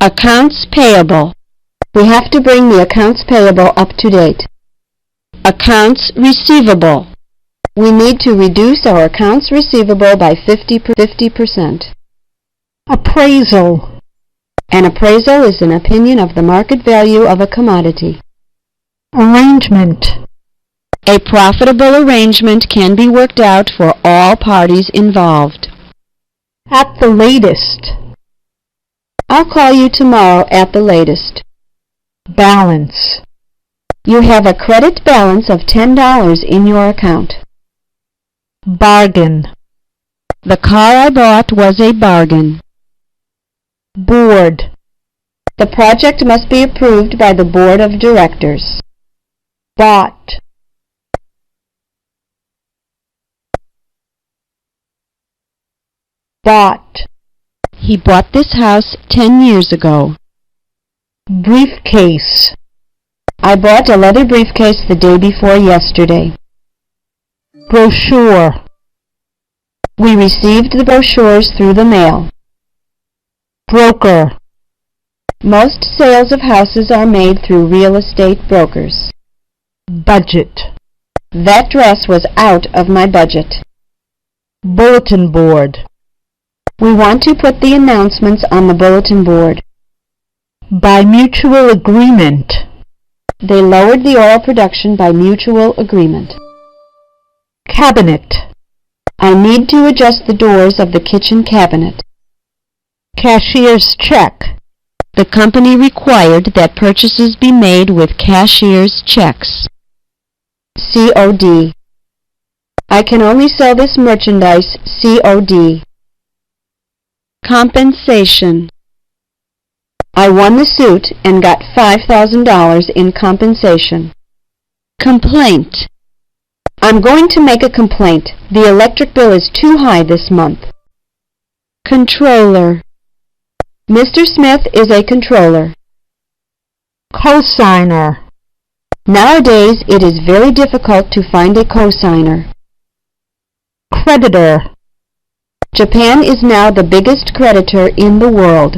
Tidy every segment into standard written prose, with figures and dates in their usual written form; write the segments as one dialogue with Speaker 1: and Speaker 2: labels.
Speaker 1: Accounts payable. We have to bring the accounts payable up to date. Accounts receivable. We need to reduce our accounts receivable by 50%.
Speaker 2: Appraisal.
Speaker 1: An appraisal is an opinion of the market value of a commodity.
Speaker 2: Arrangement.
Speaker 1: A profitable arrangement can be worked out for all parties involved.
Speaker 2: At the latest.
Speaker 1: I'll call you tomorrow at the latest.
Speaker 2: Balance.
Speaker 1: You have a credit balance of $10 in your account.
Speaker 2: Bargain.
Speaker 1: The car I bought was a bargain.
Speaker 2: Board.
Speaker 1: The project must be approved by the board of directors.
Speaker 2: Bought. Bought.
Speaker 1: He bought this house 10 years ago.
Speaker 2: Briefcase.
Speaker 1: I bought a leather briefcase the day before yesterday.
Speaker 2: Brochure.
Speaker 1: We received the brochures through the mail.
Speaker 2: Broker.
Speaker 1: Most sales of houses are made through real estate brokers.
Speaker 2: Budget.
Speaker 1: That dress was out of my budget.
Speaker 2: Bulletin board.
Speaker 1: We want to put the announcements on the bulletin board.
Speaker 2: By mutual agreement.
Speaker 1: They lowered the oil production by mutual agreement.
Speaker 2: Cabinet.
Speaker 1: I need to adjust the doors of the kitchen cabinet.
Speaker 2: Cashier's check.
Speaker 1: The company required that purchases be made with cashier's checks. COD. I can only sell this merchandise COD. Compensation. I won the suit and got $5,000 in compensation. Complaint. I'm going to make a complaint. The electric bill is too high this month. Controller. Mr. Smith is a controller.
Speaker 2: Cosigner.
Speaker 1: Nowadays it is very difficult to find a cosigner.
Speaker 2: Creditor.
Speaker 1: Japan is now the biggest creditor in the world.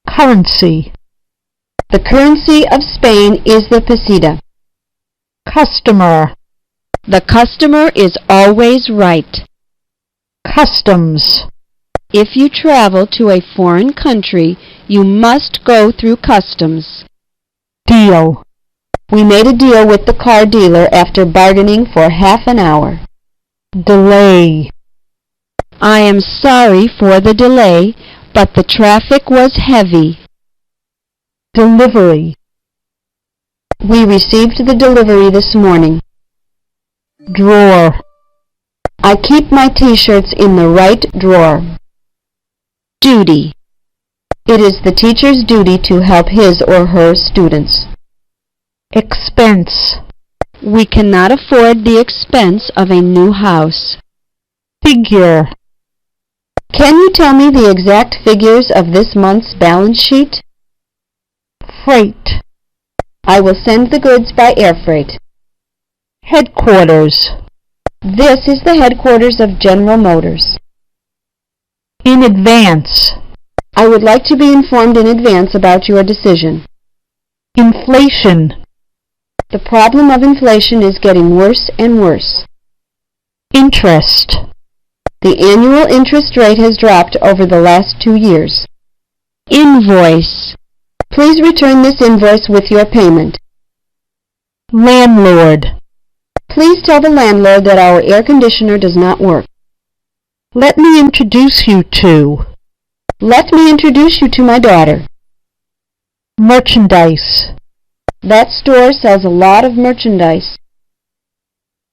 Speaker 2: Currency.
Speaker 1: The currency of Spain is the peseta.
Speaker 2: Customer.
Speaker 1: The customer is always right.
Speaker 2: Customs.
Speaker 1: If you travel to a foreign country, you must go through customs.
Speaker 2: Deal.
Speaker 1: We made a deal with the car dealer after bargaining for half an hour.
Speaker 2: Delay.
Speaker 1: I am sorry for the delay, but the traffic was heavy.
Speaker 2: Delivery.
Speaker 1: We received the delivery this morning.
Speaker 2: Drawer.
Speaker 1: I keep my t-shirts in the right drawer. Duty. It is the teacher's duty to help his or her students.
Speaker 2: Expense.
Speaker 1: We cannot afford the expense of a new house.
Speaker 2: Figure.
Speaker 1: Can you tell me the exact figures of this month's balance sheet?
Speaker 2: Freight.
Speaker 1: I will send the goods by air freight.
Speaker 2: Headquarters.
Speaker 1: This is the headquarters of General Motors.
Speaker 2: In advance.
Speaker 1: I would like to be informed in advance about your decision.
Speaker 2: Inflation.
Speaker 1: The problem of inflation is getting worse and worse.
Speaker 2: Interest.
Speaker 1: The annual interest rate has dropped over the last 2 years. Invoice. Please return this invoice with your payment.
Speaker 2: Landlord.
Speaker 1: Please tell the landlord that our air conditioner does not work.
Speaker 2: Let me introduce you to.
Speaker 1: Let me introduce you to my daughter.
Speaker 2: Merchandise.
Speaker 1: That store sells a lot of merchandise.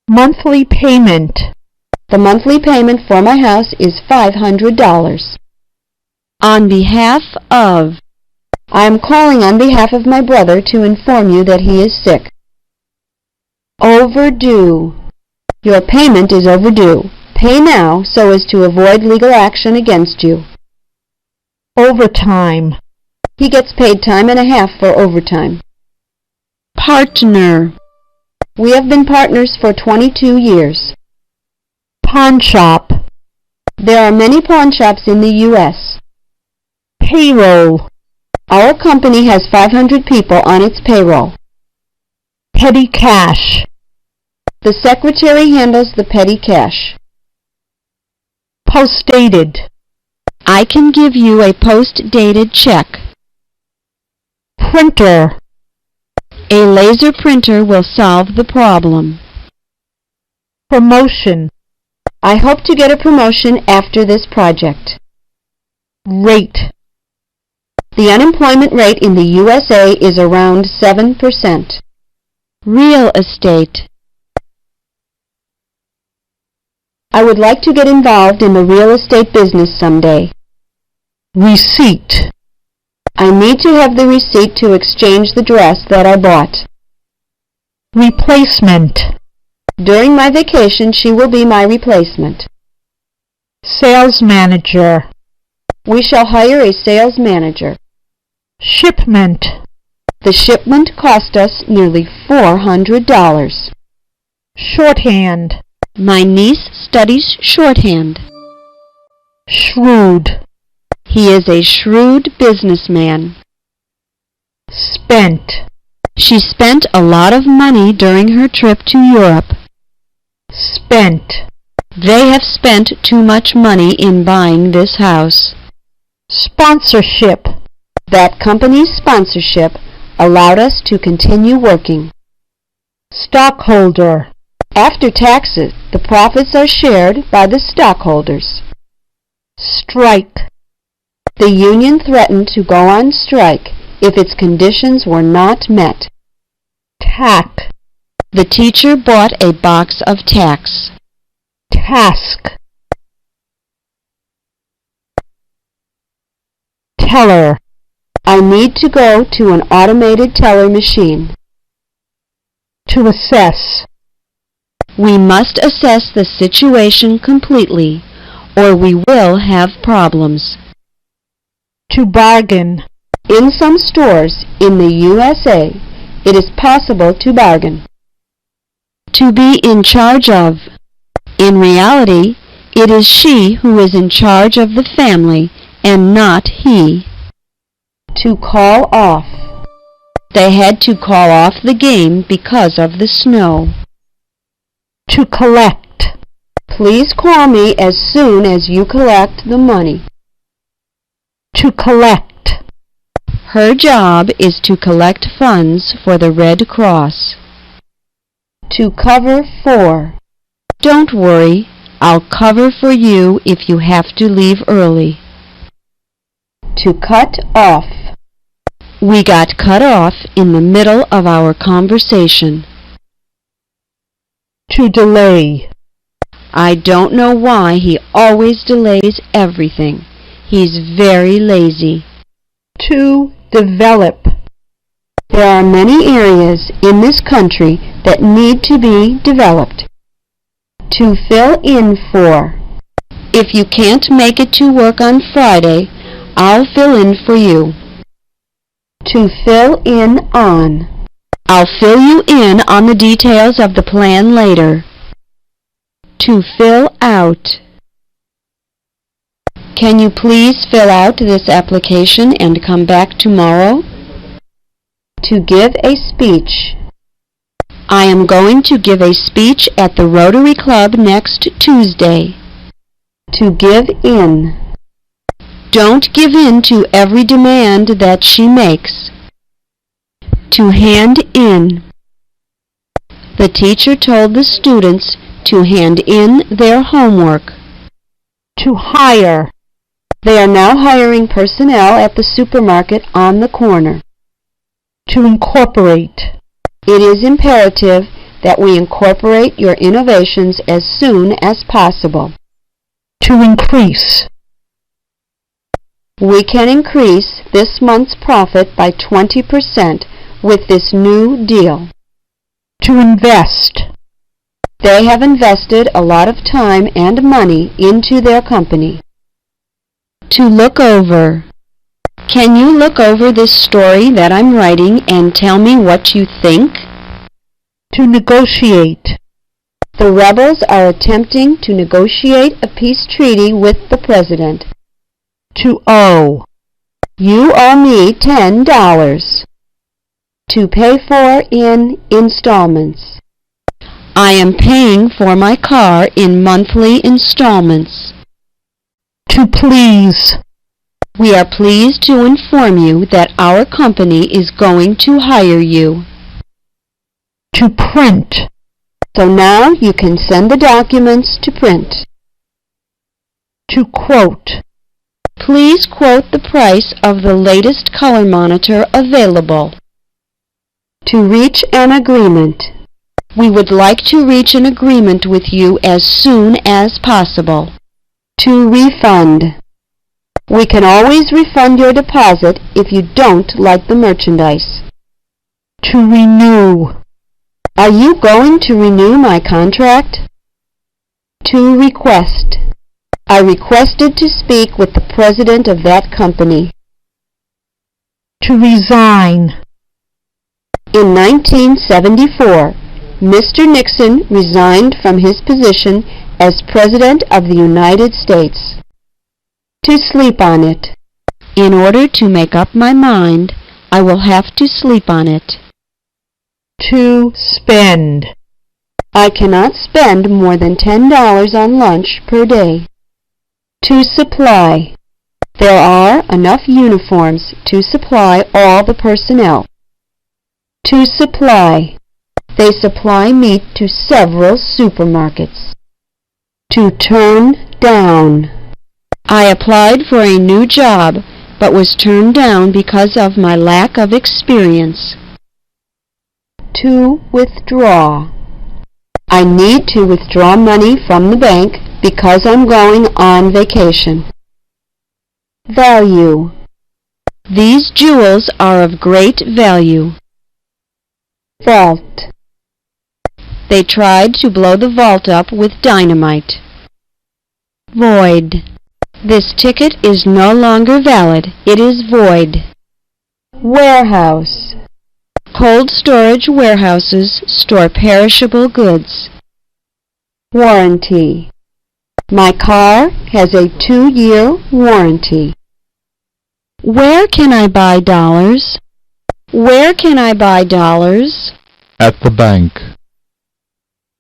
Speaker 2: Monthly payment.
Speaker 1: The monthly payment for my house is $500. On behalf of. I am calling on behalf of my brother to inform you that he is sick. Overdue. Your payment is overdue. Pay now so as to avoid legal action against you.
Speaker 2: Overtime.
Speaker 1: He gets paid time and a half for overtime. Partner. We have been partners for 22 years.
Speaker 2: Pawn shop.
Speaker 1: There are many pawn shops in the U.S.
Speaker 2: Payroll.
Speaker 1: Our company has 500 people on its payroll.
Speaker 2: Petty cash.
Speaker 1: The secretary handles the petty cash.
Speaker 2: Post-dated.
Speaker 1: I can give you a post-dated check.
Speaker 2: Printer.
Speaker 1: A laser printer will solve the problem.
Speaker 2: Promotion.
Speaker 1: I hope to get a promotion after this project.
Speaker 2: Rate.
Speaker 1: The unemployment rate in the USA is around 7%. Real estate. I would like to get involved in the real estate business someday.
Speaker 2: Receipt.
Speaker 1: I need to have the receipt to exchange the dress that I bought.
Speaker 2: Replacement.
Speaker 1: During my vacation, she will be my replacement.
Speaker 2: Sales manager.
Speaker 1: We shall hire a sales manager.
Speaker 2: Shipment.
Speaker 1: The shipment cost us nearly $400.
Speaker 2: Shorthand.
Speaker 1: My niece studies shorthand.
Speaker 2: Shrewd.
Speaker 1: He is a shrewd businessman.
Speaker 2: Spent.
Speaker 1: She spent a lot of money during her trip to Europe.
Speaker 2: Spent.
Speaker 1: They have spent too much money in buying this house.
Speaker 2: Sponsorship.
Speaker 1: That company's sponsorship allowed us to continue working.
Speaker 2: Stockholder.
Speaker 1: After taxes, the profits are shared by the stockholders.
Speaker 2: Strike.
Speaker 1: The union threatened to go on strike if its conditions were not met.
Speaker 2: Tack.
Speaker 1: The teacher bought a box of tacks.
Speaker 2: Task. Teller.
Speaker 1: I need to go to an automated teller machine.
Speaker 2: To assess.
Speaker 1: We must assess the situation completely, or we will have problems.
Speaker 2: To bargain.
Speaker 1: In some stores in the USA, it is possible to bargain. To be in charge of. In reality, it is she who is in charge of the family and not he. To call off. They had to call off the game because of the snow.
Speaker 2: To collect.
Speaker 1: Please call me as soon as you collect the money.
Speaker 2: To collect.
Speaker 1: Her job is to collect funds for the Red Cross. To cover for. Don't worry, I'll cover for you if you have to leave early. To cut off. We got cut off in the middle of our conversation.
Speaker 2: To delay.
Speaker 1: I don't know why he always delays everything. He's very lazy.
Speaker 2: To develop.
Speaker 1: There are many areas in this country that need to be developed. To fill in for. If you can't make it to work on Friday, I'll fill in for you. To fill in on. I'll fill you in on the details of the plan later. To fill out. Can you please fill out this application and come back tomorrow? To give a speech. I am going to give a speech at the Rotary Club next Tuesday. To give in. Don't give in to every demand that she makes. To hand in. The teacher told the students to hand in their homework.
Speaker 2: To hire.
Speaker 1: They are now hiring personnel at the supermarket on the corner.
Speaker 2: To incorporate.
Speaker 1: It is imperative that we incorporate your innovations as soon as possible.
Speaker 2: To increase.
Speaker 1: We can increase this month's profit by 20% with this new deal.
Speaker 2: To invest.
Speaker 1: They have invested a lot of time and money into their company. To look over. Can you look over this story that I'm writing and tell me what you think?
Speaker 2: To negotiate.
Speaker 1: The rebels are attempting to negotiate a peace treaty with the president.
Speaker 2: To owe.
Speaker 1: You owe me $10 to pay for in installments. I am paying for my car in monthly installments.
Speaker 2: To please.
Speaker 1: We are pleased to inform you that our company is going to hire you.
Speaker 2: To print.
Speaker 1: So now you can send the documents to print.
Speaker 2: To quote.
Speaker 1: Please quote the price of the latest color monitor available. To reach an agreement. We would like to reach an agreement with you as soon as possible. To refund. We can always refund your deposit if you don't like the merchandise.
Speaker 2: To renew.
Speaker 1: Are you going to renew my contract? To request. I requested to speak with the president of that company.
Speaker 2: To resign.
Speaker 1: In 1974, Mr. Nixon resigned from his position as President of the United States. To sleep on it. In order to make up my mind, I will have to sleep on it.
Speaker 2: To spend.
Speaker 1: I cannot spend more than $10 on lunch per day. To supply. There are enough uniforms to supply all the personnel. To supply. They supply meat to several supermarkets. To turn down. I applied for a new job, but was turned down because of my lack of experience. To withdraw. I need to withdraw money from the bank because I'm going on vacation. Value. These jewels are of great value. Vault. They tried to blow the vault up with dynamite. Void. This ticket is no longer valid. It is void. Warehouse. Cold storage warehouses store perishable goods. Warranty. My car has a 2-year warranty. Where can I buy dollars? Where can I buy dollars?
Speaker 3: At the bank.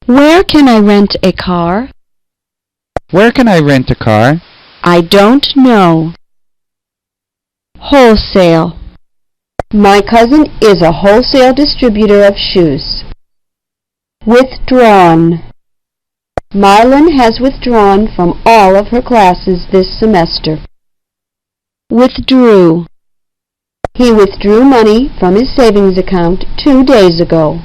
Speaker 1: Where can I rent a car?
Speaker 3: Where can I rent a car?
Speaker 1: I don't know. Wholesale. My cousin is a wholesale distributor of shoes. Withdrawn. Marlon has withdrawn from all of her classes this semester. Withdrew. He withdrew money from his savings account 2 days ago.